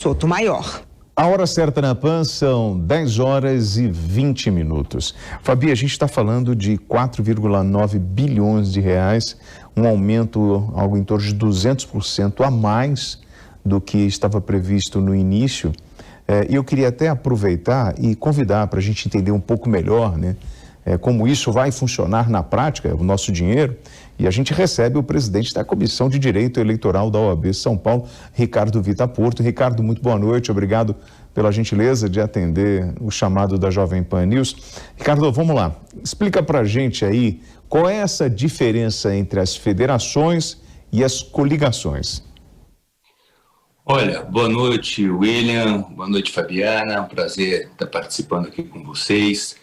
Sotomayor. A hora certa na PAN são 10 horas e 20 minutos. Fabi, a gente está falando de 4,9 bilhões de reais, um aumento algo em torno de 200% a mais do que estava previsto no início. E eu queria até aproveitar e convidar para a gente entender um pouco melhor, né? Como isso vai funcionar na prática, o nosso dinheiro, e a gente recebe o presidente da Comissão de Direito Eleitoral da OAB São Paulo, Ricardo Vita Porto. Ricardo, muito boa noite, obrigado pela gentileza de atender o chamado da Jovem Pan News. Ricardo, vamos lá, explica pra gente aí qual é essa diferença entre as federações e as coligações. Olha, boa noite, William, boa noite, Fabiana, um prazer estar participando aqui com vocês.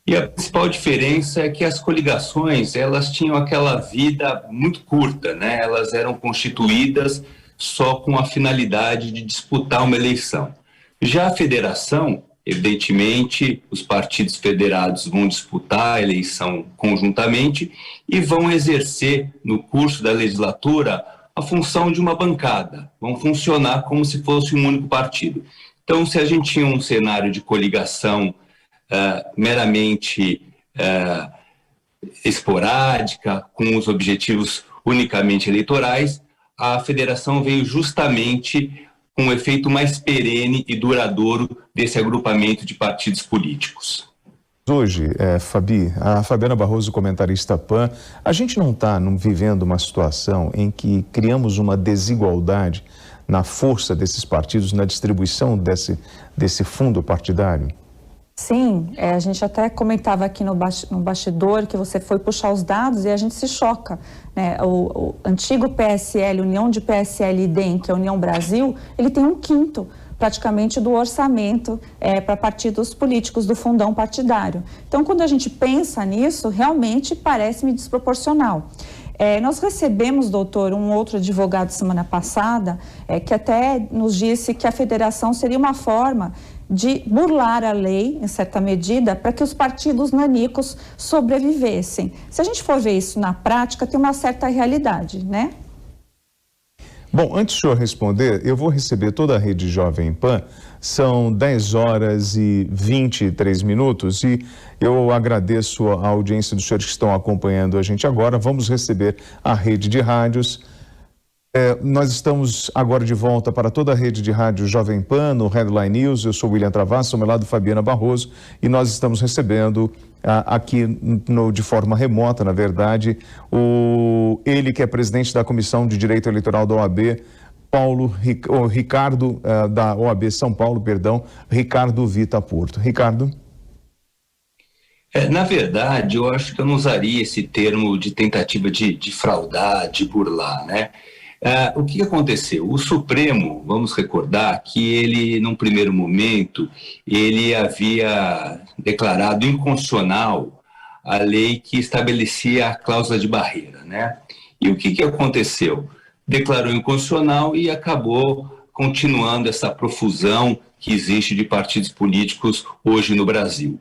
E a principal diferença é que as coligações, elas tinham aquela vida muito curta, né? Elas eram constituídas só com a finalidade de disputar uma eleição. Já a federação, evidentemente, os partidos federados vão disputar a eleição conjuntamente e vão exercer, no curso da legislatura, a função de uma bancada. Vão funcionar como se fosse um único partido. Então, se a gente tinha um cenário de coligação meramente esporádica, com os objetivos unicamente eleitorais, a federação veio justamente com um efeito mais perene e duradouro desse agrupamento de partidos políticos. Hoje, Fabi, a Fabiana Barroso, comentarista PAN, a gente não está vivendo uma situação em que criamos uma desigualdade na força desses partidos, na distribuição desse fundo partidário? Sim, a gente até comentava aqui no bastidor que você foi puxar os dados e a gente se choca, né? O antigo PSL, União de PSL e DEM, que é a União Brasil, ele tem 1/5 praticamente do orçamento para partidos políticos do fundão partidário. Então, quando a gente pensa nisso, realmente parece-me desproporcional. Nós recebemos, doutor, um outro advogado semana passada, que até nos disse que a federação seria uma forma de burlar a lei, em certa medida, para que os partidos nanicos sobrevivessem. Se a gente for ver isso na prática, tem uma certa realidade, né? Bom, antes do senhor responder, eu vou receber toda a rede Jovem Pan, são 10 horas e 23 minutos e eu agradeço a audiência dos senhores que estão acompanhando a gente agora. Vamos receber a rede de rádios. Nós estamos agora de volta para toda a rede de rádio Jovem Pan, no Headline News. Eu sou William Travasso, ao meu lado Fabiana Barroso, e nós estamos recebendo aqui de forma remota, na verdade, ele que é presidente da Comissão de Direito Eleitoral da OAB, Ricardo, da OAB São Paulo, perdão, Ricardo Vita Porto. Ricardo? Na verdade, eu acho que eu não usaria esse termo de tentativa de fraudar, de burlar, né? O que aconteceu? O Supremo, vamos recordar que ele, num primeiro momento, ele havia declarado inconstitucional a lei que estabelecia a cláusula de barreira, né? E o que aconteceu? Declarou inconstitucional e acabou continuando essa profusão que existe de partidos políticos hoje no Brasil.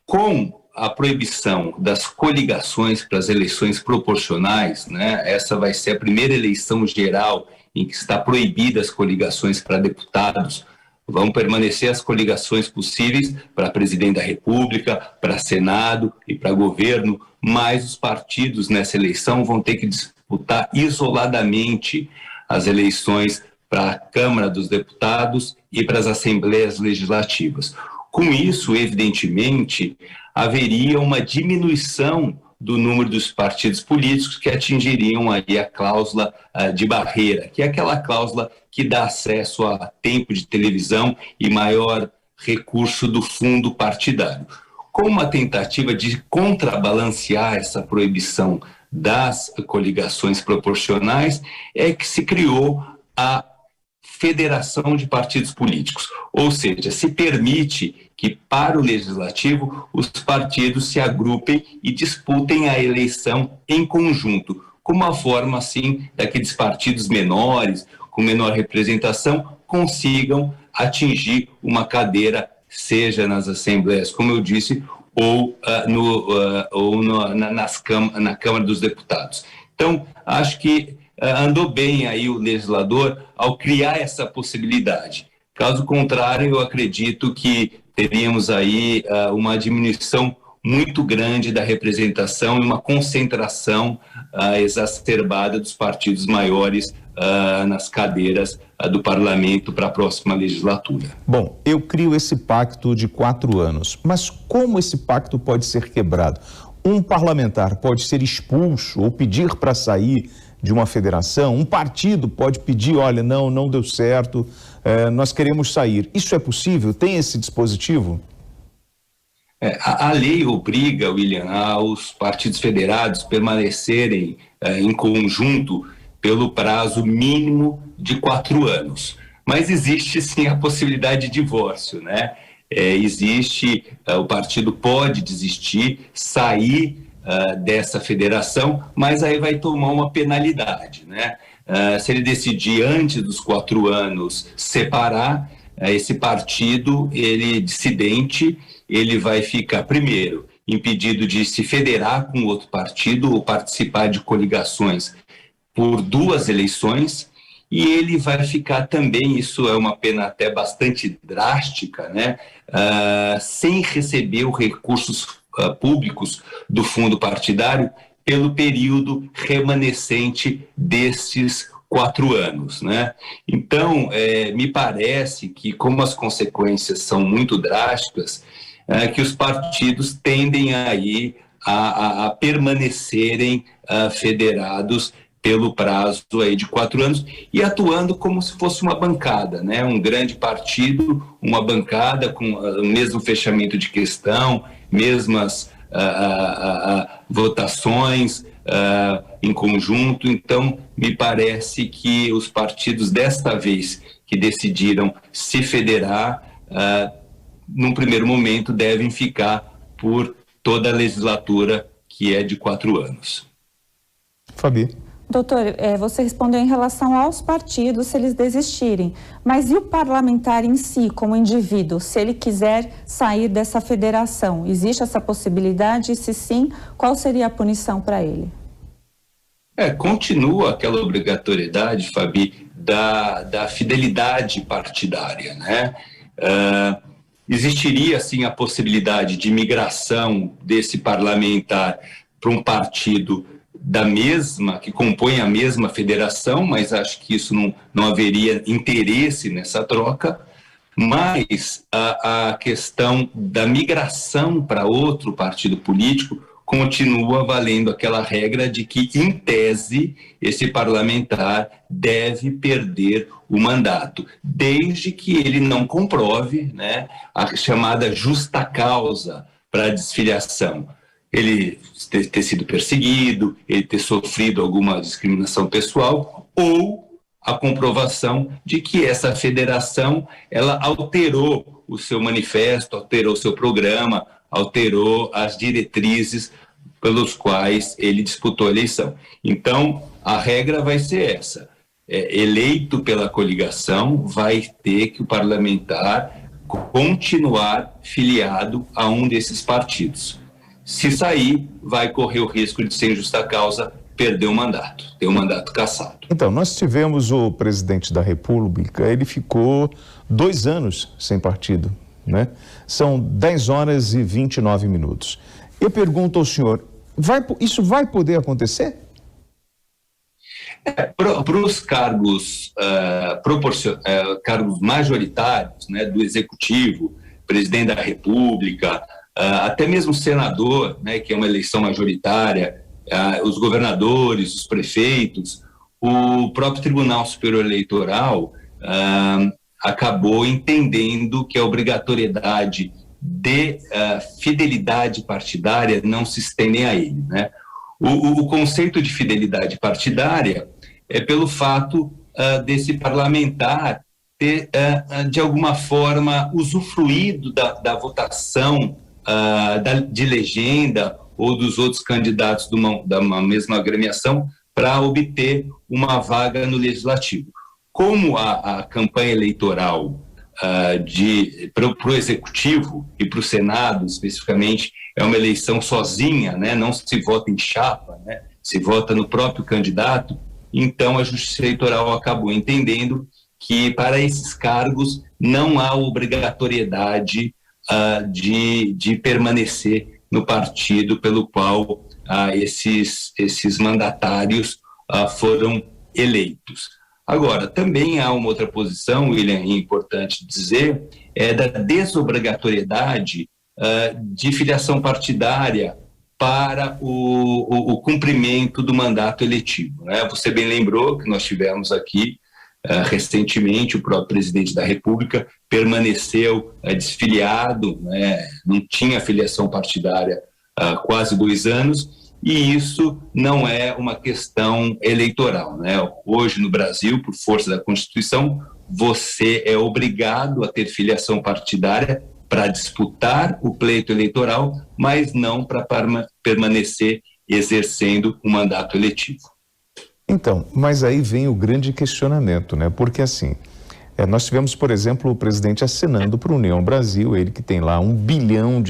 Com a proibição das coligações para as eleições proporcionais, né? Essa vai ser a primeira eleição geral em que está proibida as coligações para deputados. Vão permanecer as coligações possíveis para presidente da República, para Senado e para governo, mas os partidos nessa eleição vão ter que disputar isoladamente as eleições para a Câmara dos Deputados e para as Assembleias Legislativas. Com isso, evidentemente, haveria uma diminuição do número dos partidos políticos que atingiriam aí a cláusula de barreira, que é aquela cláusula que dá acesso a tempo de televisão e maior recurso do fundo partidário. Com uma tentativa de contrabalancear essa proibição das coligações proporcionais, é que se criou a Federação de Partidos Políticos, ou seja, se permite que para o Legislativo os partidos se agrupem e disputem a eleição em conjunto, como uma forma assim daqueles partidos menores, com menor representação, consigam atingir uma cadeira, seja nas assembleias, como eu disse, ou na Câmara dos Deputados. Então, acho que andou bem aí o legislador ao criar essa possibilidade. Caso contrário, eu acredito que teríamos aí uma diminuição muito grande da representação e uma concentração exacerbada dos partidos maiores nas cadeiras do parlamento para a próxima legislatura. Bom, eu crio esse pacto de 4 anos, mas como esse pacto pode ser quebrado? Um parlamentar pode ser expulso ou pedir para sair de uma federação? Um partido pode pedir, olha, não deu certo, nós queremos sair. Isso é possível? Tem esse dispositivo? A lei obriga, William, aos partidos federados permanecerem em conjunto pelo prazo mínimo de 4 anos. Mas existe sim a possibilidade de divórcio, né? O partido pode desistir, sair dessa federação, mas aí vai tomar uma penalidade, né? Se ele decidir antes dos 4 anos separar, esse partido, ele dissidente, ele vai ficar, primeiro, impedido de se federar com outro partido ou participar de coligações por 2 eleições, e ele vai ficar também, isso é uma pena até bastante drástica, né, sem receber os recursos públicos do fundo partidário pelo período remanescente desses 4 anos, né? Então, me parece que, como as consequências são muito drásticas, que os partidos tendem aí a permanecerem federados pelo prazo aí de 4 anos e atuando como se fosse uma bancada, né? Um grande partido, uma bancada com o mesmo fechamento de questão, mesmas votações em conjunto. Então, me parece que os partidos desta vez que decidiram se federar, num primeiro momento, devem ficar por toda a legislatura, que é de 4 anos. Fabi. Doutor, você respondeu em relação aos partidos, se eles desistirem. Mas e o parlamentar em si, como indivíduo, se ele quiser sair dessa federação? Existe essa possibilidade? E se sim, qual seria a punição para ele? Continua aquela obrigatoriedade, Fabi, da fidelidade partidária, né? Existiria, sim, a possibilidade de migração desse parlamentar para um partido que compõe a mesma federação, mas acho que isso não haveria interesse nessa troca. Mas a questão da migração para outro partido político continua valendo aquela regra de que, em tese, esse parlamentar deve perder o mandato, desde que ele não comprove, né, a chamada justa causa para a desfiliação. Ele ter sido perseguido, ele ter sofrido alguma discriminação pessoal, ou a comprovação de que essa federação ela alterou o seu manifesto, alterou o seu programa, alterou as diretrizes pelos quais ele disputou a eleição. Então, a regra vai ser essa. Eleito pela coligação, vai ter que o parlamentar continuar filiado a um desses partidos. Se sair, vai correr o risco de, sem justa causa, perder o mandato, ter o mandato cassado. Então, nós tivemos o presidente da República, ele ficou 2 anos sem partido, né? São 10 horas e 29 minutos. Eu pergunto ao senhor, isso vai poder acontecer? Para os cargos, cargos majoritários, né, do Executivo, presidente da República, até mesmo senador, né, que é uma eleição majoritária, os governadores, os prefeitos, o próprio Tribunal Superior Eleitoral acabou entendendo que a obrigatoriedade de fidelidade partidária não se estende a ele, né? O conceito de fidelidade partidária é pelo fato desse parlamentar ter, de alguma forma, usufruído da votação de legenda ou dos outros candidatos da mesma agremiação para obter uma vaga no Legislativo. Como a campanha eleitoral para o Executivo e para o Senado, especificamente, é uma eleição sozinha, né? Não se vota em chapa, né? Se vota no próprio candidato, então a Justiça Eleitoral acabou entendendo que para esses cargos não há obrigatoriedade de permanecer no partido pelo qual esses mandatários foram eleitos. Agora, também há uma outra posição, William, importante dizer, é da desobrigatoriedade de filiação partidária para o cumprimento do mandato eletivo, né? Você bem lembrou que nós tivemos aqui recentemente o próprio presidente da República permaneceu desfiliado, né? Não tinha filiação partidária há quase 2 anos, e isso não é uma questão eleitoral, né? Hoje no Brasil, por força da Constituição, você é obrigado a ter filiação partidária para disputar o pleito eleitoral, mas não para permanecer exercendo o mandato eletivo. Então, mas aí vem o grande questionamento, né? Porque assim, nós tivemos, por exemplo, o presidente assinando para o União Brasil, ele que tem lá R$1 bilhão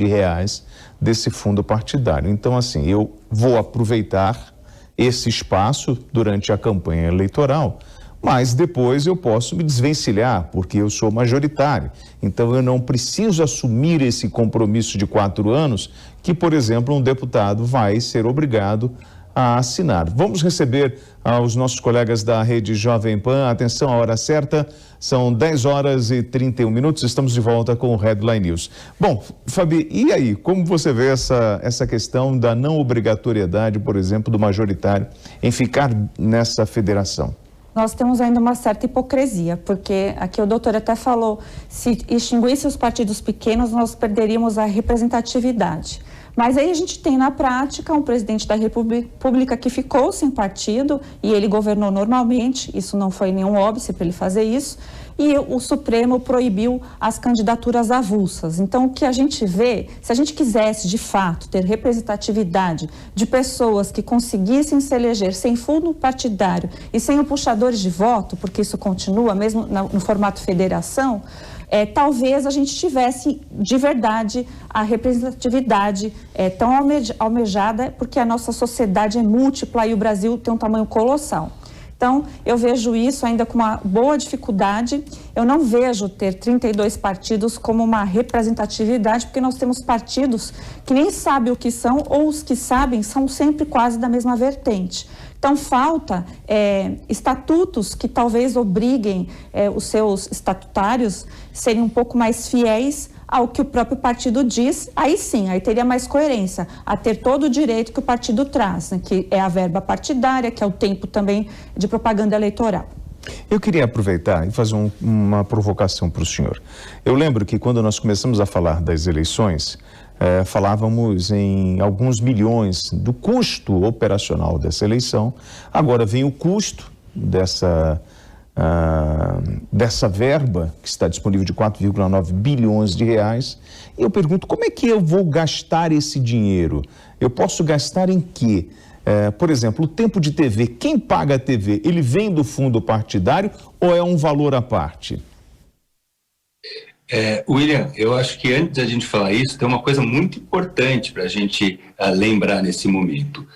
desse fundo partidário. Então, assim, eu vou aproveitar esse espaço durante a campanha eleitoral, mas depois eu posso me desvencilhar, porque eu sou majoritário. Então, eu não preciso assumir esse compromisso de 4 anos que, por exemplo, um deputado vai ser obrigado a assinar. Vamos receber os nossos colegas da Rede Jovem Pan. Atenção, a hora certa, são 10h31. Estamos de volta com o Headline News. Bom, Fabi, e aí, como você vê essa questão da não obrigatoriedade, por exemplo, do majoritário em ficar nessa federação? Nós temos ainda uma certa hipocrisia, porque aqui o doutor até falou, se extinguisse os partidos pequenos, nós perderíamos a representatividade. Mas aí a gente tem na prática um presidente da República que ficou sem partido e ele governou normalmente, isso não foi nenhum óbice para ele fazer isso, e o Supremo proibiu as candidaturas avulsas. Então, o que a gente vê, se a gente quisesse de fato ter representatividade de pessoas que conseguissem se eleger sem fundo partidário e sem puxadores de voto, porque isso continua mesmo no formato federação, talvez a gente tivesse de verdade a representatividade tão almejada, porque a nossa sociedade é múltipla e o Brasil tem um tamanho colossal. Então, eu vejo isso ainda com uma boa dificuldade. Eu não vejo ter 32 partidos como uma representatividade, porque nós temos partidos que nem sabem o que são, ou os que sabem são sempre quase da mesma vertente. Então, falta estatutos que talvez obriguem os seus estatutários serem um pouco mais fiéis ao que o próprio partido diz. Aí sim, aí teria mais coerência, a ter todo o direito que o partido traz, né, que é a verba partidária, que é o tempo também de propaganda eleitoral. Eu queria aproveitar e fazer uma provocação para o senhor. Eu lembro que quando nós começamos a falar das eleições, falávamos em alguns milhões do custo operacional dessa eleição. Agora vem o custo dessa verba que está disponível de 4,9 bilhões de reais. E eu pergunto, como é que eu vou gastar esse dinheiro? Eu posso gastar em quê? Por exemplo, o tempo de TV, quem paga a TV, ele vem do fundo partidário ou é um valor à parte? William, eu acho que antes da gente falar isso, tem uma coisa muito importante para a gente lembrar nesse momento.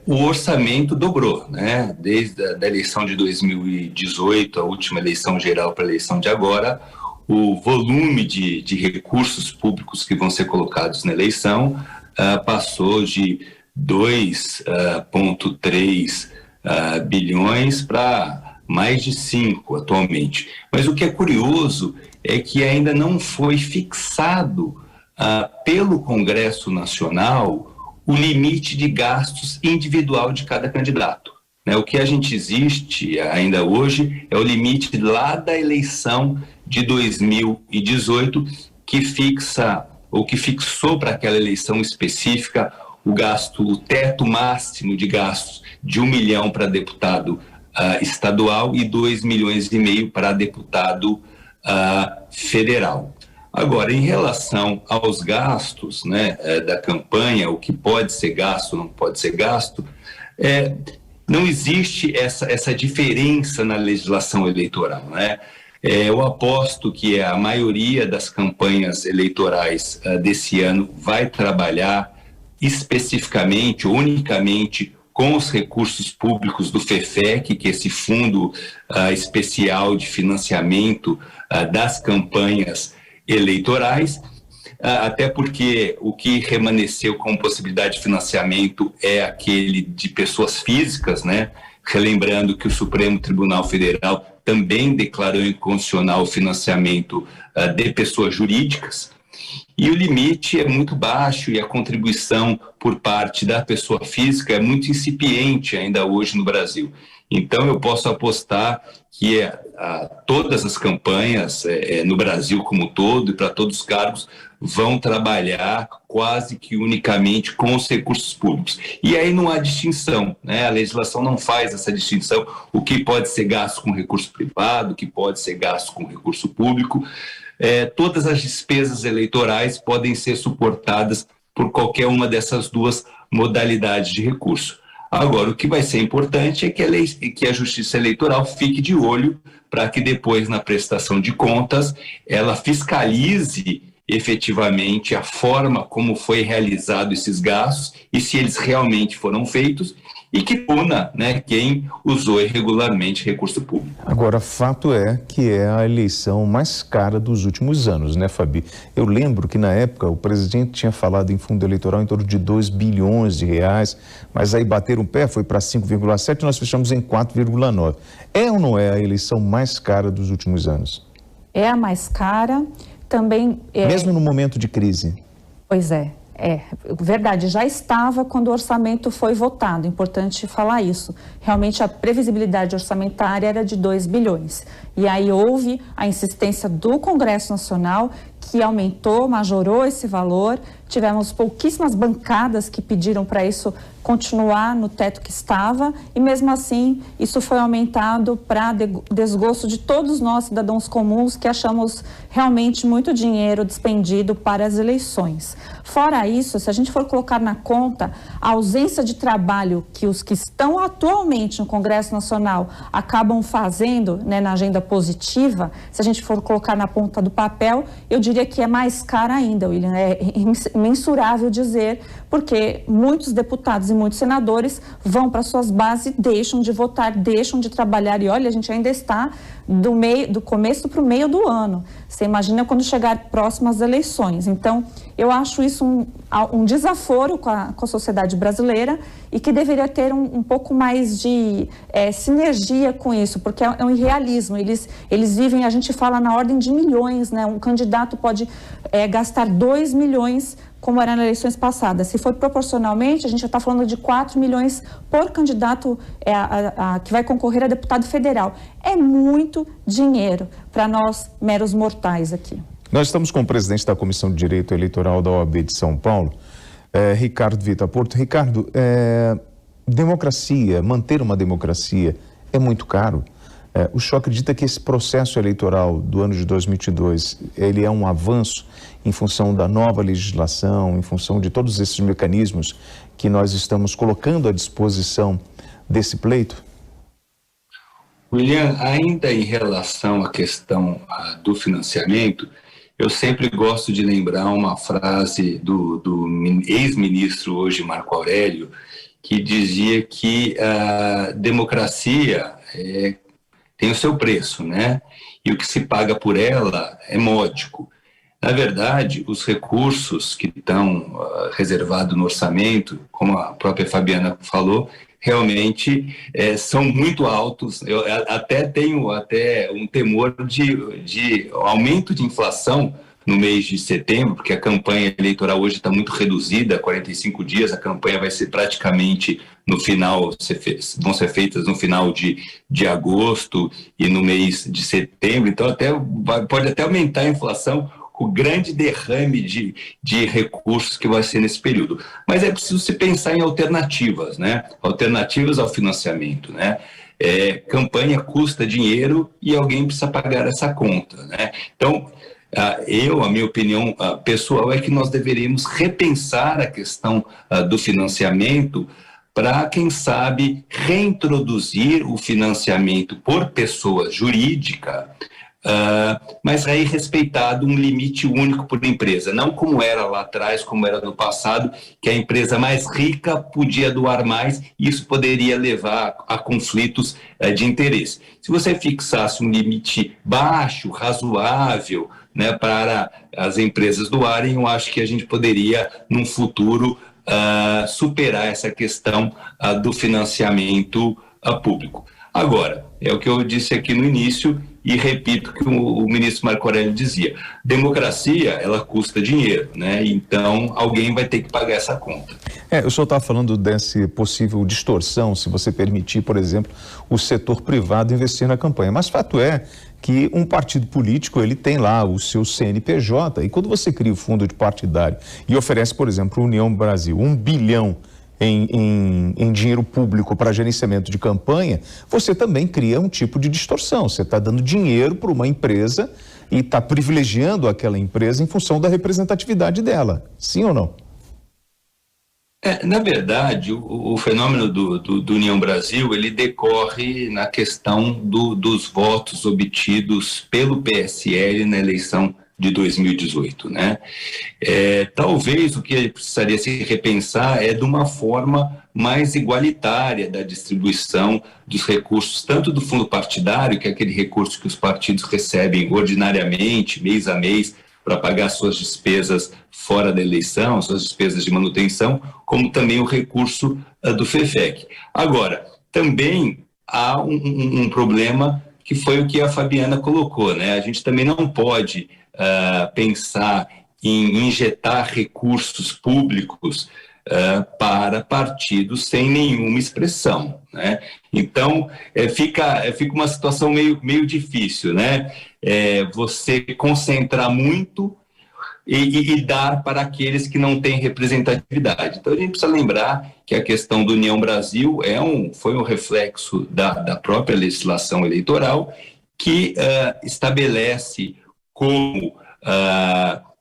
O orçamento dobrou, né? Desde a eleição de 2018, a última eleição geral para a eleição de agora, o volume de recursos públicos que vão ser colocados na eleição passou de 2,3 bilhões para mais de 5 atualmente. Mas o que é curioso é que ainda não foi fixado pelo Congresso Nacional o limite de gastos individual de cada candidato, né? O que a gente existe ainda hoje é o limite lá da eleição de 2018, que fixa, ou que fixou para aquela eleição específica o teto máximo de gastos de 1 milhão para deputado estadual e 2,5 milhões para deputado federal. Agora, em relação aos gastos, né, da campanha, o que pode ser gasto, não pode ser gasto, não existe essa diferença na legislação eleitoral, né? Eu aposto que a maioria das campanhas eleitorais desse ano vai trabalhar especificamente, unicamente, com os recursos públicos do FEFEC, que é esse fundo especial de financiamento das campanhas eleitorais, até porque o que remanesceu como possibilidade de financiamento é aquele de pessoas físicas, né? Relembrando que o Supremo Tribunal Federal também declarou inconstitucional o financiamento de pessoas jurídicas, e o limite é muito baixo e a contribuição por parte da pessoa física é muito incipiente ainda hoje no Brasil. Então eu posso apostar que todas as campanhas no Brasil como um todo e para todos os cargos vão trabalhar quase que unicamente com os recursos públicos. E aí não há distinção, né? A legislação não faz essa distinção, o que pode ser gasto com recurso privado, o que pode ser gasto com recurso público. Todas as despesas eleitorais podem ser suportadas por qualquer uma dessas duas modalidades de recurso. Agora, o que vai ser importante é que a Justiça Eleitoral fique de olho para que depois, na prestação de contas, ela fiscalize efetivamente a forma como foi realizado esses gastos e se eles realmente foram feitos e que puna, né, quem usou irregularmente recurso público. Agora, fato é que é a eleição mais cara dos últimos anos, né, Fabi? Eu lembro que na época o presidente tinha falado em fundo eleitoral em torno de 2 bilhões de reais, mas aí bateram o pé, foi para 5,7 e nós fechamos em 4,9. É ou não é a eleição mais cara dos últimos anos? É a mais cara, também... Mesmo no momento de crise? Pois é. Verdade, já estava quando o orçamento foi votado, importante falar isso. Realmente a previsibilidade orçamentária era de 2 bilhões. E aí houve a insistência do Congresso Nacional, que aumentou, majorou esse valor. Tivemos pouquíssimas bancadas que pediram para isso continuar no teto que estava, e mesmo assim isso foi aumentado para desgosto de todos nós, cidadãos comuns, que achamos realmente muito dinheiro despendido para as eleições. Fora isso, se a gente for colocar na conta a ausência de trabalho que os que estão atualmente no Congresso Nacional acabam fazendo, né, na agenda positiva, se a gente for colocar na ponta do papel, eu diria que é mais cara ainda, William. É mensurável dizer, porque muitos deputados e muitos senadores vão para suas bases, deixam de votar, deixam de trabalhar, e olha, a gente ainda está do começo para o meio do ano. Você imagina quando chegar próximo às eleições. Então, eu acho isso um desaforo com a sociedade brasileira e que deveria ter um pouco mais de sinergia com isso, porque é um irrealismo. Eles vivem, a gente fala na ordem de milhões, né? Um candidato pode gastar 2 milhões, como era nas eleições passadas. Se for proporcionalmente, a gente já está falando de 4 milhões por candidato que vai concorrer a deputado federal. É muito dinheiro para nós, meros mortais aqui. Nós estamos com o presidente da Comissão de Direito Eleitoral da OAB de São Paulo, Ricardo Vitor Porto. Ricardo, democracia, manter uma democracia é muito caro. O senhor acredita que esse processo eleitoral do ano de 2022, ele é um avanço em função da nova legislação, em função de todos esses mecanismos que nós estamos colocando à disposição desse pleito? William, ainda em relação à questão do financiamento, eu sempre gosto de lembrar uma frase do ex-ministro hoje, Marco Aurélio, que dizia que a democracia tem o seu preço, né? E o que se paga por ela é módico. Na verdade, os recursos que estão reservados no orçamento, como a própria Fabiana falou, realmente são muito altos. Eu até tenho um temor de aumento de inflação no mês de setembro, porque a campanha eleitoral hoje está muito reduzida, 45 dias, a campanha vai ser praticamente no final, vão ser feitas no final de agosto e no mês de setembro, então pode até aumentar a inflação, o grande derrame de recursos que vai ser nesse período. Mas é preciso se pensar em alternativas, né? Alternativas ao financiamento, né? Campanha custa dinheiro e alguém precisa pagar essa conta, né? Então, a minha opinião pessoal é que nós deveríamos repensar a questão do financiamento para, quem sabe, reintroduzir o financiamento por pessoa jurídica mas aí respeitado um limite único por empresa, não como era lá atrás, como era no passado, que a empresa mais rica podia doar mais e isso poderia levar a conflitos de interesse. Se você fixasse um limite baixo, razoável, né, para as empresas doarem, eu acho que a gente poderia, num futuro, superar essa questão do financiamento público. Agora, é o que eu disse aqui no início e repito que o ministro Marco Aurélio dizia, democracia, ela custa dinheiro, né? Então, alguém vai ter que pagar essa conta. O senhor está falando dessa possível distorção, se você permitir, por exemplo, o setor privado investir na campanha, mas fato é que um partido político, ele tem lá o seu CNPJ, e quando você cria o fundo de partidário e oferece, por exemplo, a União Brasil, 1 bilhão em dinheiro público para gerenciamento de campanha, você também cria um tipo de distorção. Você está dando dinheiro para uma empresa e está privilegiando aquela empresa em função da representatividade dela. Sim ou não? Na verdade, o fenômeno do União Brasil, ele decorre na questão dos votos obtidos pelo PSL na eleição de 2018, né? Talvez o que precisaria se repensar é de uma forma mais igualitária da distribuição dos recursos, tanto do fundo partidário, que é aquele recurso que os partidos recebem ordinariamente, mês a mês, para pagar suas despesas fora da eleição, suas despesas de manutenção, como também o recurso do FEFEC. Agora, também há um problema que foi o que a Fabiana colocou, né? A gente também não pode pensar em injetar recursos públicos para partidos sem nenhuma expressão, né? Então, fica uma situação meio difícil, né? Você concentrar muito e dar para aqueles que não têm representatividade. Então, a gente precisa lembrar que a questão do União Brasil foi um reflexo da própria legislação eleitoral que estabelece como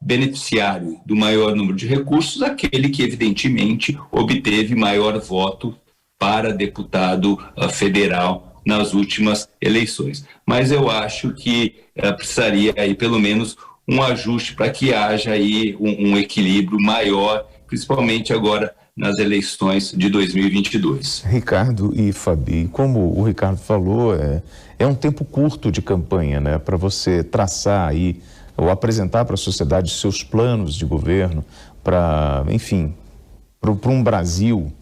beneficiário do maior número de recursos aquele que, evidentemente, obteve maior voto para deputado federal nas últimas eleições. Mas eu acho que precisaria aí, pelo menos, um ajuste para que haja aí um equilíbrio maior, principalmente agora nas eleições de 2022. Ricardo e Fabi, como o Ricardo falou, é um tempo curto de campanha, né, para você traçar aí ou apresentar para a sociedade seus planos de governo para, enfim, para um Brasil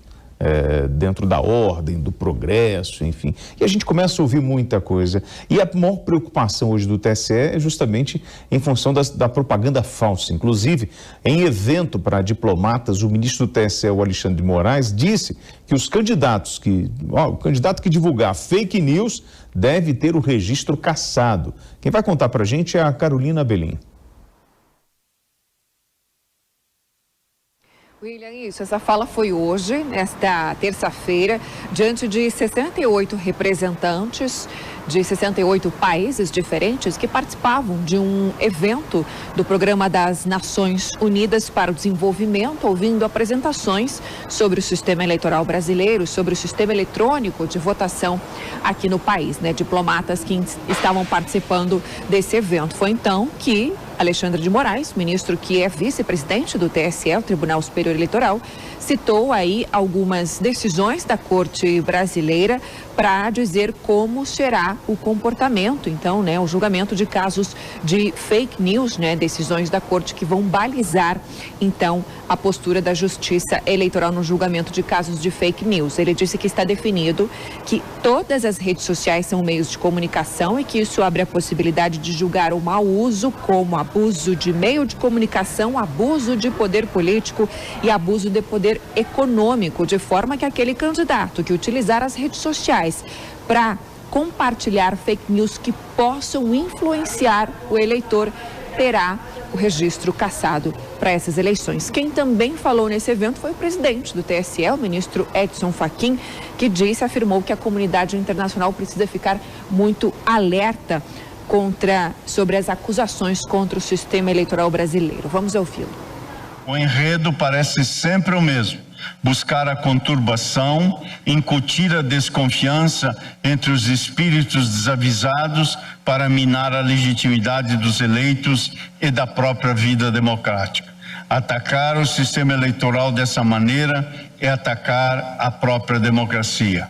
dentro da ordem, do progresso, enfim. E a gente começa a ouvir muita coisa. E a maior preocupação hoje do TSE é justamente em função da propaganda falsa. Inclusive, em evento para diplomatas, o ministro do TSE, o Alexandre de Moraes, disse que os candidatos o candidato que divulgar fake news deve ter o registro cassado. Quem vai contar para a gente é a Carolina Belim. William, essa fala foi hoje, nesta terça-feira, diante de 68 representantes de 68 países diferentes que participavam de um evento do Programa das Nações Unidas para o Desenvolvimento, ouvindo apresentações sobre o sistema eleitoral brasileiro, sobre o sistema eletrônico de votação aqui no país, né? Diplomatas que estavam participando desse evento. Foi então que Alexandre de Moraes, ministro que é vice-presidente do TSE, o Tribunal Superior Eleitoral, citou aí algumas decisões da Corte Brasileira para dizer como será o comportamento, então, né, o julgamento de casos de fake news, né, decisões da Corte que vão balizar, então, a postura da Justiça Eleitoral no julgamento de casos de fake news. Ele disse que está definido que todas as redes sociais são meios de comunicação e que isso abre a possibilidade de julgar o mau uso, como abuso de meio de comunicação, abuso de poder político e abuso de poder econômico, de forma que aquele candidato que utilizar as redes sociais para compartilhar fake news que possam influenciar o eleitor terá o registro cassado para essas eleições. Quem também falou nesse evento foi o presidente do TSE, o ministro Edson Fachin, que afirmou que a comunidade internacional precisa ficar muito alerta sobre as acusações contra o sistema eleitoral brasileiro. Vamos ouvi-lo. O enredo parece sempre o mesmo: buscar a conturbação, incutir a desconfiança entre os espíritos desavisados para minar a legitimidade dos eleitos e da própria vida democrática. Atacar o sistema eleitoral dessa maneira é atacar a própria democracia.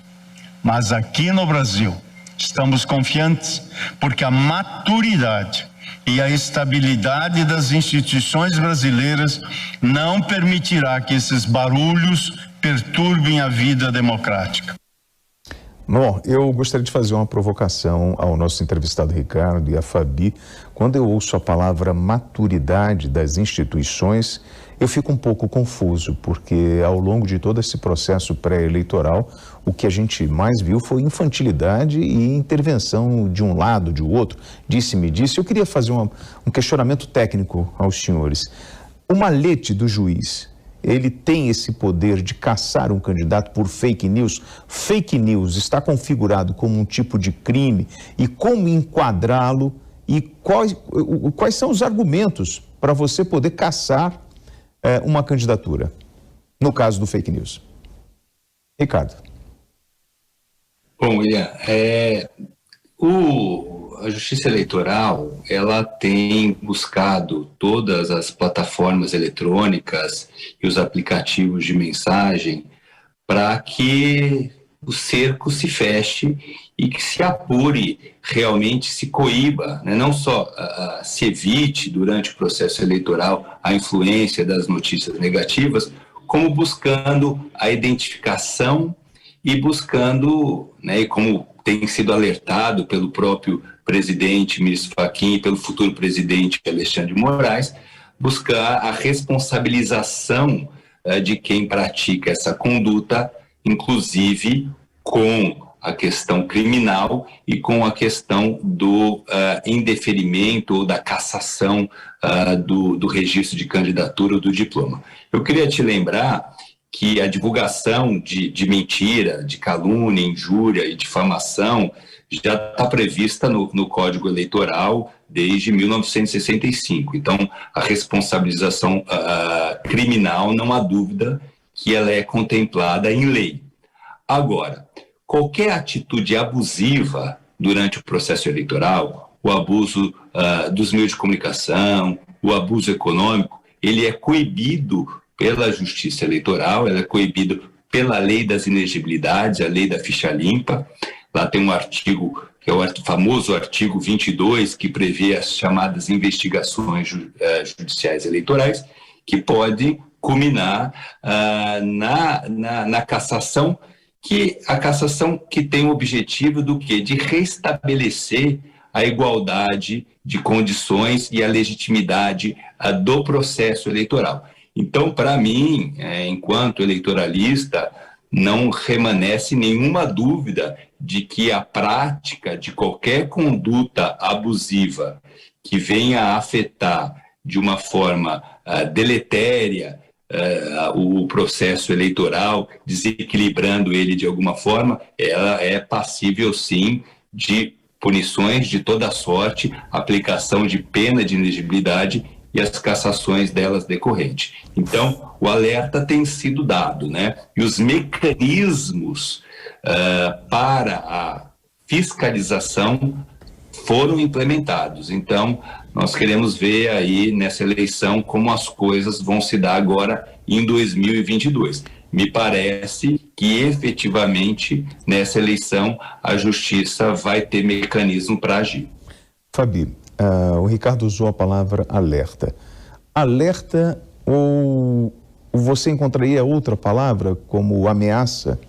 Mas aqui no Brasil, estamos confiantes porque a maturidade e a estabilidade das instituições brasileiras não permitirá que esses barulhos perturbem a vida democrática. Bom, eu gostaria de fazer uma provocação ao nosso entrevistado Ricardo e à Fabi. Quando eu ouço a palavra maturidade das instituições, eu fico um pouco confuso, porque ao longo de todo esse processo pré-eleitoral, o que a gente mais viu foi infantilidade e intervenção de um lado, de outro, disse-me disse. Eu queria fazer um questionamento técnico aos senhores. O malete do juiz, ele tem esse poder de caçar um candidato por fake news? Fake news está configurado como um tipo de crime, e como enquadrá-lo, e quais são os argumentos para você poder caçar uma candidatura, no caso do fake news? Ricardo. Bom, William, a Justiça Eleitoral, ela tem buscado todas as plataformas eletrônicas e os aplicativos de mensagem para que o cerco se feche e que se apure, realmente se coíba, né? Não só se evite durante o processo eleitoral a influência das notícias negativas, como buscando a identificação e buscando, né, e como tem sido alertado pelo próprio presidente ministro Fachin e pelo futuro presidente Alexandre de Moraes, buscar a responsabilização de quem pratica essa conduta, inclusive com a questão criminal e com a questão do indeferimento ou da cassação do registro de candidatura ou do diploma. Eu queria te lembrar que a divulgação de mentira, de calúnia, injúria e difamação já está prevista no Código Eleitoral desde 1965. Então, a responsabilização criminal, não há dúvida que ela é contemplada em lei. Agora, qualquer atitude abusiva durante o processo eleitoral, o abuso dos meios de comunicação, o abuso econômico, ele é coibido pela Justiça Eleitoral, ela é coibido pela Lei das Inegibilidades, a Lei da Ficha Limpa. Lá tem um artigo, que é o famoso artigo 22, que prevê as chamadas investigações judiciais eleitorais, que pode culminar na cassação, a cassação que tem o objetivo do quê? De restabelecer a igualdade de condições e a legitimidade do processo eleitoral. Então, para mim, enquanto eleitoralista, não remanesce nenhuma dúvida de que a prática de qualquer conduta abusiva que venha a afetar de uma forma deletéria o processo eleitoral, desequilibrando ele de alguma forma, ela é passível, sim, de punições de toda sorte, aplicação de pena de inegibilidade e as cassações delas decorrentes. Então, o alerta tem sido dado, né? E os mecanismos para a fiscalização foram implementados. Então, nós queremos ver aí nessa eleição como as coisas vão se dar agora em 2022. Me parece que efetivamente nessa eleição a Justiça vai ter mecanismo para agir. Fabi, o Ricardo usou a palavra alerta. Alerta, ou você encontraria outra palavra como ameaça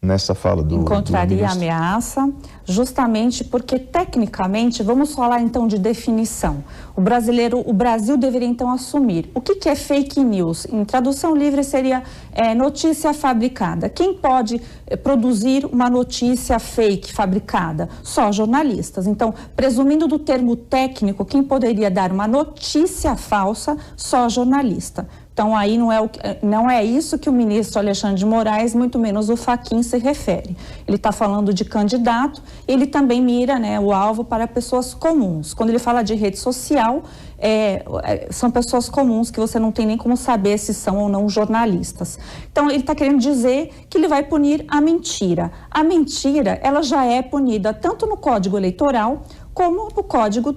nessa fala do Encontraria do ameaça, justamente porque tecnicamente, vamos falar então de definição. O Brasil deveria então assumir o que é fake news. Em tradução livre seria notícia fabricada. Quem pode produzir uma notícia fake fabricada? Só jornalistas. Então, presumindo do termo técnico, quem poderia dar uma notícia falsa? Só jornalista. Então, aí não é isso que o ministro Alexandre de Moraes, muito menos o Fachin, se refere. Ele está falando de candidato, ele também mira, né, o alvo para pessoas comuns. Quando ele fala de rede social, são pessoas comuns que você não tem nem como saber se são ou não jornalistas. Então, ele está querendo dizer que ele vai punir a mentira. A mentira, ela já é punida tanto no Código Eleitoral como no Código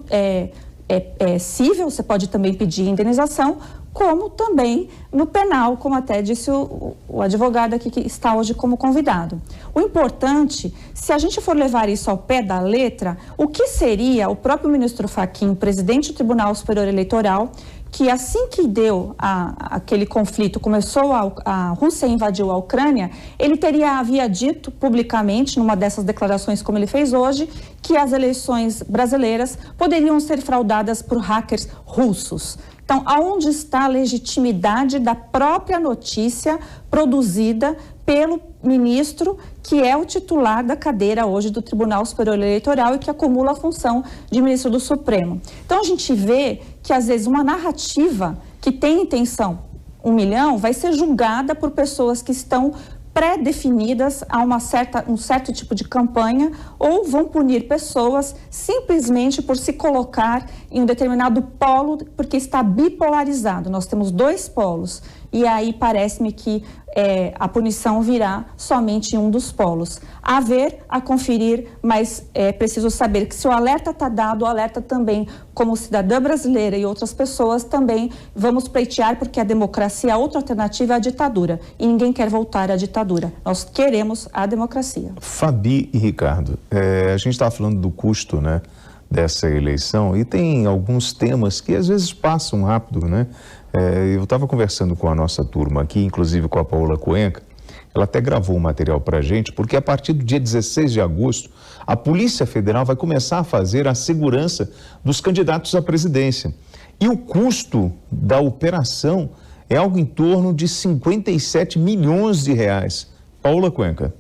Civil, você pode também pedir indenização, como também no penal, como até disse o advogado aqui que está hoje como convidado. O importante, se a gente for levar isso ao pé da letra, o que seria o próprio ministro Fachin, presidente do Tribunal Superior Eleitoral, que assim que deu aquele conflito, começou a Rússia invadiu a Ucrânia, ele havia dito publicamente, numa dessas declarações como ele fez hoje, que as eleições brasileiras poderiam ser fraudadas por hackers russos. Então, aonde está a legitimidade da própria notícia produzida pelo ministro, que é o titular da cadeira hoje do Tribunal Superior Eleitoral e que acumula a função de ministro do Supremo? Então, a gente vê que, às vezes, uma narrativa que tem intenção 1 milhão vai ser julgada por pessoas que estão pré-definidas a um certo tipo de campanha, ou vão punir pessoas simplesmente por se colocar em um determinado polo, porque está bipolarizado. Nós temos 2 polos, e aí parece-me que a punição virá somente em um dos polos. A ver, a conferir, mas é preciso saber que se o alerta está dado, o alerta também, como cidadã brasileira e outras pessoas, também vamos pleitear, porque a democracia, a outra alternativa é a ditadura, e ninguém quer voltar à ditadura. Nós queremos a democracia. Fabi e Ricardo, a gente estava falando do custo, né, dessa eleição, e tem alguns temas que às vezes passam rápido, né? Eu estava conversando com a nossa turma aqui, inclusive com a Paola Cuenca, ela até gravou um material para a gente, porque a partir do dia 16 de agosto, a Polícia Federal vai começar a fazer a segurança dos candidatos à presidência. E o custo da operação é algo em torno de 57 milhões de reais. Paola Cuenca.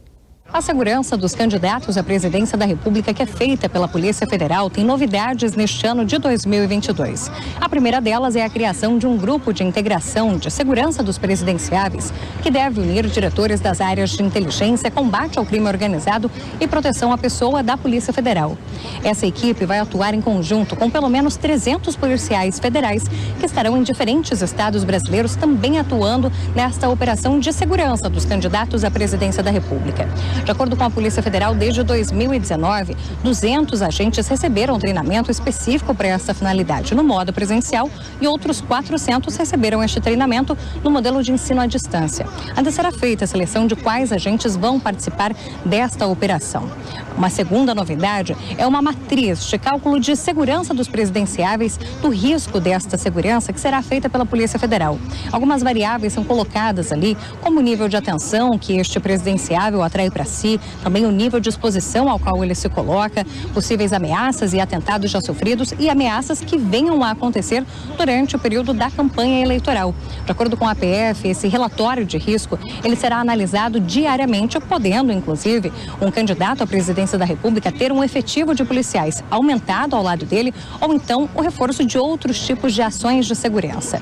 A segurança dos candidatos à presidência da República, que é feita pela Polícia Federal, tem novidades neste ano de 2022. A primeira delas é a criação de um grupo de integração de segurança dos presidenciáveis, que deve unir diretores das áreas de inteligência, combate ao crime organizado e proteção à pessoa da Polícia Federal. Essa equipe vai atuar em conjunto com pelo menos 300 policiais federais que estarão em diferentes estados brasileiros também atuando nesta operação de segurança dos candidatos à presidência da República. De acordo com a Polícia Federal, desde 2019, 200 agentes receberam treinamento específico para essa finalidade no modo presencial e outros 400 receberam este treinamento no modelo de ensino à distância. Ainda será feita a seleção de quais agentes vão participar desta operação. Uma segunda novidade é uma matriz de cálculo de segurança dos presidenciáveis, do risco desta segurança que será feita pela Polícia Federal. Algumas variáveis são colocadas ali, como o nível de atenção que este presidenciável atrai para si, também o nível de exposição ao qual ele se coloca, possíveis ameaças e atentados já sofridos e ameaças que venham a acontecer durante o período da campanha eleitoral. De acordo com a PF, esse relatório de risco, ele será analisado diariamente, podendo, inclusive, um candidato à presidência da República ter um efetivo de policiais aumentado ao lado dele, ou então o reforço de outros tipos de ações de segurança.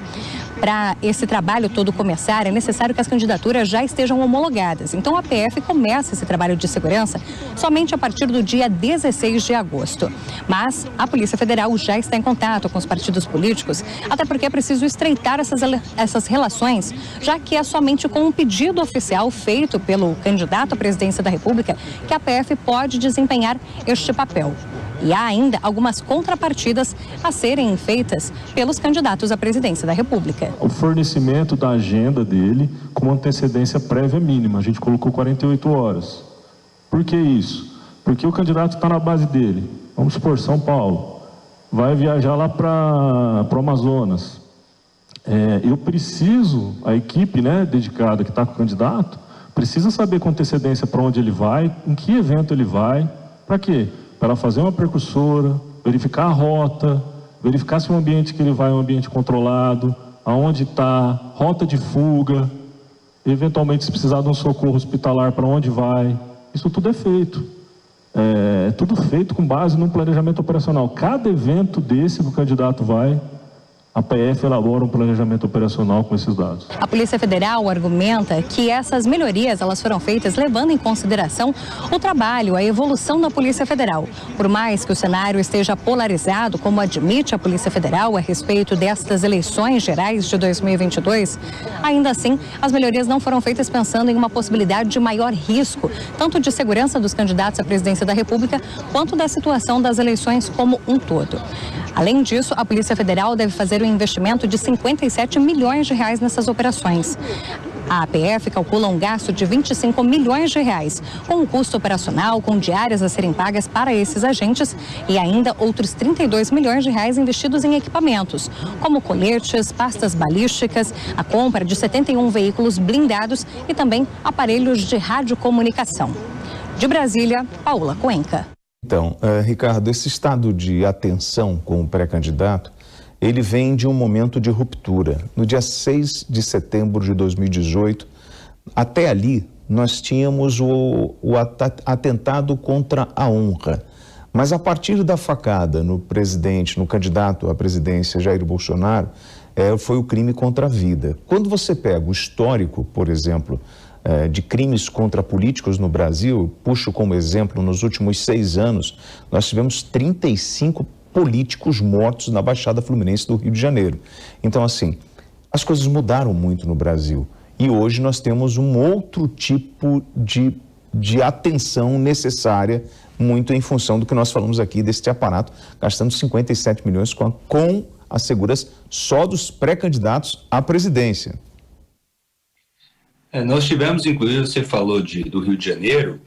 Para esse trabalho todo começar, é necessário que as candidaturas já estejam homologadas. Então, a PF começa esse trabalho de segurança somente a partir do dia 16 de agosto. Mas a Polícia Federal já está em contato com os partidos políticos, até porque é preciso estreitar essas relações, já que é somente com um pedido oficial feito pelo candidato à presidência da República que a PF pode desempenhar este papel. E há ainda algumas contrapartidas a serem feitas pelos candidatos à presidência da República. O fornecimento da agenda dele com uma antecedência prévia mínima. A gente colocou 48 horas. Por que isso? Porque o candidato está na base dele. Vamos supor, São Paulo. Vai viajar lá para o Amazonas. Eu preciso, a equipe, né, dedicada que está com o candidato, precisa saber com antecedência para onde ele vai, em que evento ele vai, para quê? Para ela fazer uma precursora, verificar a rota, verificar se o ambiente que ele vai é um ambiente controlado, aonde está, rota de fuga, eventualmente se precisar de um socorro hospitalar, para onde vai. Isso tudo é feito. Tudo feito com base num planejamento operacional. Cada evento desse que o candidato vai, A PF elabora um planejamento operacional com esses dados. A Polícia Federal argumenta que essas melhorias elas foram feitas levando em consideração o trabalho, a evolução da Polícia Federal. Por mais que o cenário esteja polarizado, como admite a Polícia Federal a respeito destas eleições gerais de 2022, ainda assim, as melhorias não foram feitas pensando em uma possibilidade de maior risco, tanto de segurança dos candidatos à presidência da República, quanto da situação das eleições como um todo. Além disso, a Polícia Federal deve fazer um investimento de 57 milhões de reais nessas operações. A APF calcula um gasto de 25 milhões de reais, com um custo operacional, com diárias a serem pagas para esses agentes e ainda outros 32 milhões de reais investidos em equipamentos, como coletes, pastas balísticas, a compra de 71 veículos blindados e também aparelhos de radiocomunicação. De Brasília, Paula Cuenca. Então, Ricardo, esse estado de atenção com o pré-candidato, ele vem de um momento de ruptura. No dia 6 de setembro de 2018, até ali, nós tínhamos o atentado contra a honra. Mas a partir da facada no candidato à presidência, Jair Bolsonaro, foi o crime contra a vida. Quando você pega o histórico, por exemplo, de crimes contra políticos no Brasil, puxo como exemplo, nos últimos 6 anos, nós tivemos 35 políticos mortos na Baixada Fluminense do Rio de Janeiro. Então, assim, as coisas mudaram muito no Brasil e hoje nós temos um outro tipo de atenção necessária, muito em função do que nós falamos aqui deste aparato, gastando 57 milhões com a segurança só dos pré-candidatos à presidência. Nós tivemos, inclusive, você falou do Rio de Janeiro,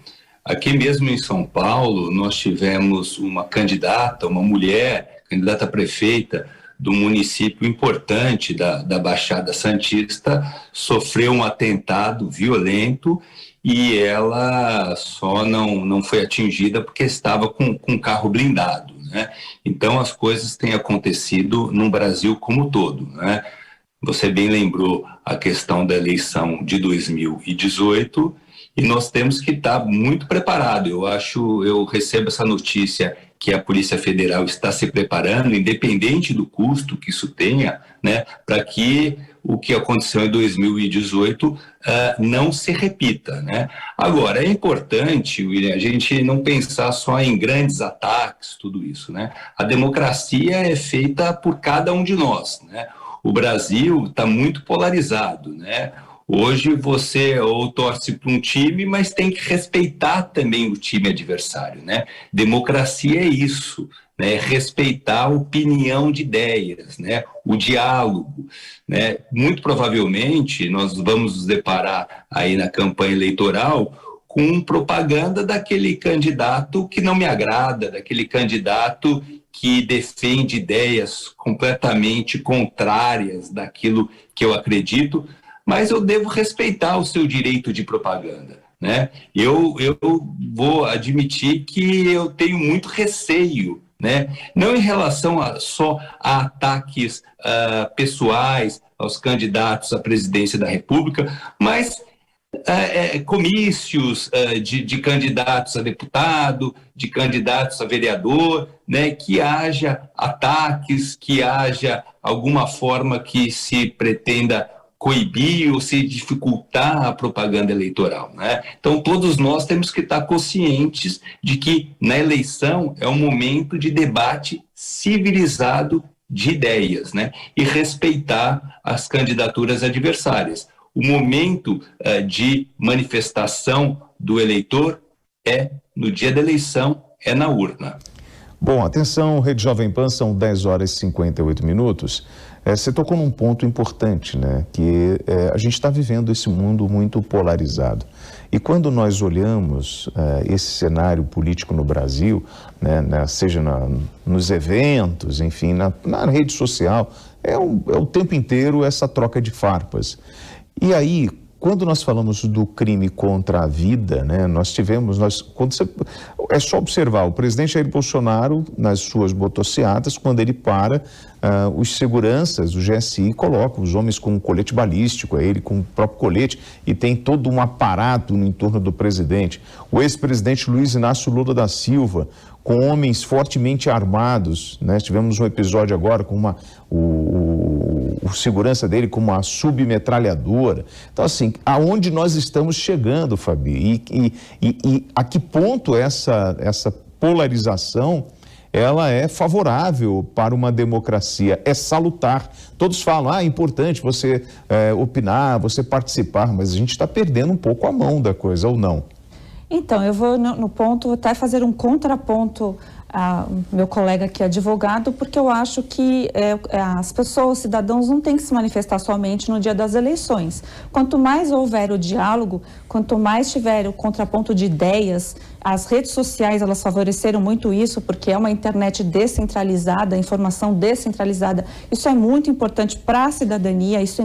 aqui mesmo em São Paulo, nós tivemos uma candidata, uma mulher, candidata a prefeita de um município importante da Baixada Santista, sofreu um atentado violento e ela só não foi atingida porque estava com um carro blindado, né? Então, as coisas têm acontecido no Brasil como um todo, né? Você bem lembrou a questão da eleição de 2018 e nós temos que estar muito preparados. Eu recebo essa notícia que a Polícia Federal está se preparando, independente do custo que isso tenha, né, para que o que aconteceu em 2018 não se repita, né? Agora, é importante, William, a gente não pensar só em grandes ataques, tudo isso, né? A democracia é feita por cada um de nós, né? O Brasil está muito polarizado, né? Hoje você ou torce para um time, mas tem que respeitar também o time adversário, né? Democracia é isso, né? Respeitar a opinião de ideias, né? O diálogo, né? Muito provavelmente nós vamos nos deparar aí na campanha eleitoral com propaganda daquele candidato que não me agrada, daquele candidato que defende ideias completamente contrárias daquilo que eu acredito, mas eu devo respeitar o seu direito de propaganda, né? Eu vou admitir que eu tenho muito receio, né? Não em relação só a ataques pessoais aos candidatos à presidência da República, mas comícios de candidatos a deputado, de candidatos a vereador, né, que haja ataques, que haja alguma forma que se pretenda coibir ou se dificultar a propaganda eleitoral, né? Então, todos nós temos que estar conscientes de que na eleição é um momento de debate civilizado de ideias, né? E respeitar as candidaturas adversárias. O momento de manifestação do eleitor é no dia da eleição, é na urna. Bom, atenção, Rede Jovem Pan, são 10 horas e 58 minutos. Você tocou num ponto importante, né? Que a gente está vivendo esse mundo muito polarizado. E quando nós olhamos esse cenário político no Brasil, né, seja nos eventos, enfim, na rede social, é o tempo inteiro essa troca de farpas. E aí, quando nós falamos do crime contra a vida, né, é só observar, o presidente Jair Bolsonaro, nas suas motocicletas, quando ele para, os seguranças, o GSI, colocam os homens com um colete balístico, ele com o próprio colete, e tem todo um aparato no entorno do presidente. O ex-presidente Luiz Inácio Lula da Silva, com homens fortemente armados, né? Tivemos um episódio agora com o o segurança dele com uma submetralhadora. Então, assim, aonde nós estamos chegando, Fabi? E a que ponto essa polarização ela é favorável para uma democracia, é salutar. Todos falam, é importante você opinar, você participar, mas a gente está perdendo um pouco a mão da coisa, ou não? Então, eu vou no ponto, até fazer um contraponto meu colega aqui é advogado, porque eu acho que as pessoas, os cidadãos, não têm que se manifestar somente no dia das eleições. Quanto mais houver o diálogo, quanto mais tiver o contraponto de ideias, as redes sociais, elas favoreceram muito isso, porque é uma internet descentralizada, informação descentralizada. Isso é muito importante para a cidadania, isso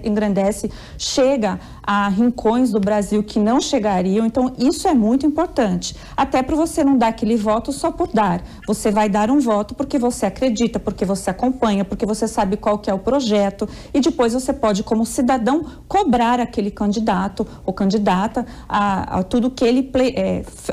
engrandece, chega a rincões do Brasil que não chegariam, então isso é muito importante. Até para você não dar aquele voto só por dar. Você vai dar um voto porque você acredita, porque você acompanha, porque você sabe qual que é o projeto, e depois você pode, como cidadão, cobrar aquele candidato ou candidata a tudo que ele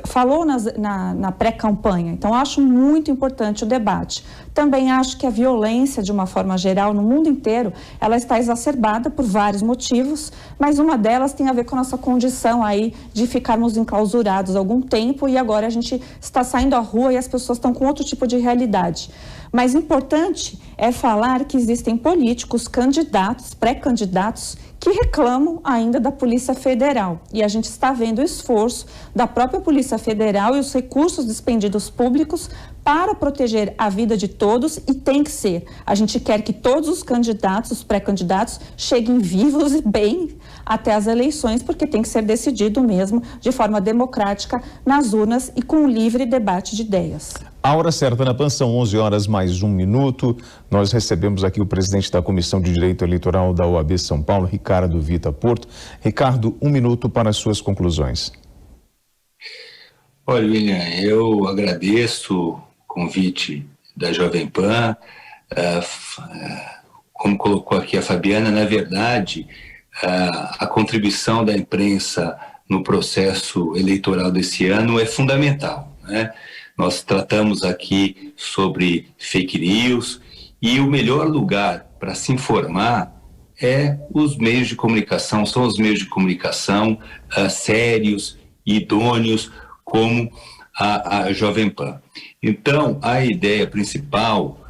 falou na pré-campanha. Então, eu acho muito importante o debate. Também acho que a violência, de uma forma geral, no mundo inteiro, ela está exacerbada por vários motivos, mas uma delas tem a ver com a nossa condição aí de ficarmos enclausurados há algum tempo, e agora a gente está saindo à rua e as pessoas estão com outro tipo de realidade. Mas importante é falar que existem políticos, candidatos, pré-candidatos, que reclamam ainda da Polícia Federal. E a gente está vendo o esforço da própria Polícia Federal e os recursos despendidos públicos para proteger a vida de todos, e tem que ser. A gente quer que todos os candidatos, os pré-candidatos, cheguem vivos e bem até as eleições, porque tem que ser decidido mesmo de forma democrática nas urnas e com livre debate de ideias. A hora certa na PAN, são 11 horas mais 1 minuto. Nós recebemos aqui o presidente da Comissão de Direito Eleitoral da OAB São Paulo, Ricardo Vita Porto. Ricardo, 1 minuto para as suas conclusões. Olha, William, eu agradeço o convite da Jovem Pan. Como colocou aqui a Fabiana, na verdade, a contribuição da imprensa no processo eleitoral desse ano é fundamental, né? Nós tratamos aqui sobre fake news, e o melhor lugar para se informar os meios de comunicação, são os meios de comunicação sérios e idôneos, como a Jovem Pan. Então, a ideia principal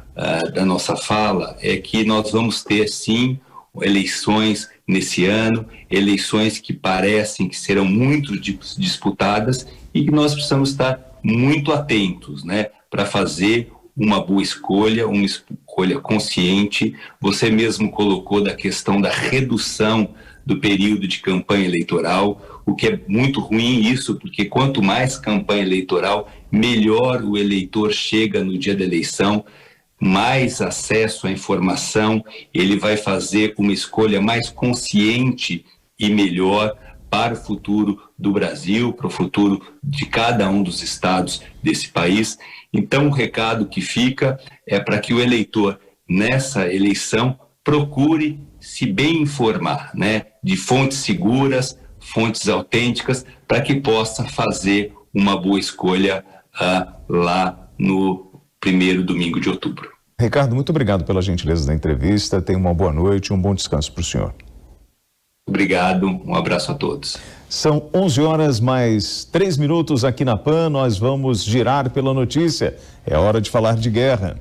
da nossa fala é que nós vamos ter, sim, eleições nesse ano, eleições que parecem que serão muito disputadas, e que nós precisamos estar muito atentos, né, para fazer uma boa escolha, uma escolha consciente. Você mesmo colocou da questão da redução do período de campanha eleitoral, o que é muito ruim isso, porque quanto mais campanha eleitoral, melhor o eleitor chega no dia da eleição, mais acesso à informação, ele vai fazer uma escolha mais consciente e melhor para o futuro do Brasil, para o futuro de cada um dos estados desse país. Então, o recado que fica é para que o eleitor, nessa eleição, procure se bem informar, né, de fontes seguras, fontes autênticas, para que possa fazer uma boa escolha lá no 1º domingo de outubro. Ricardo, muito obrigado pela gentileza da entrevista. Tenha uma boa noite e um bom descanso para o senhor. Obrigado, um abraço a todos. São 11 horas mais 3 minutos aqui na PAN. Nós vamos girar pela notícia. É hora de falar de guerra.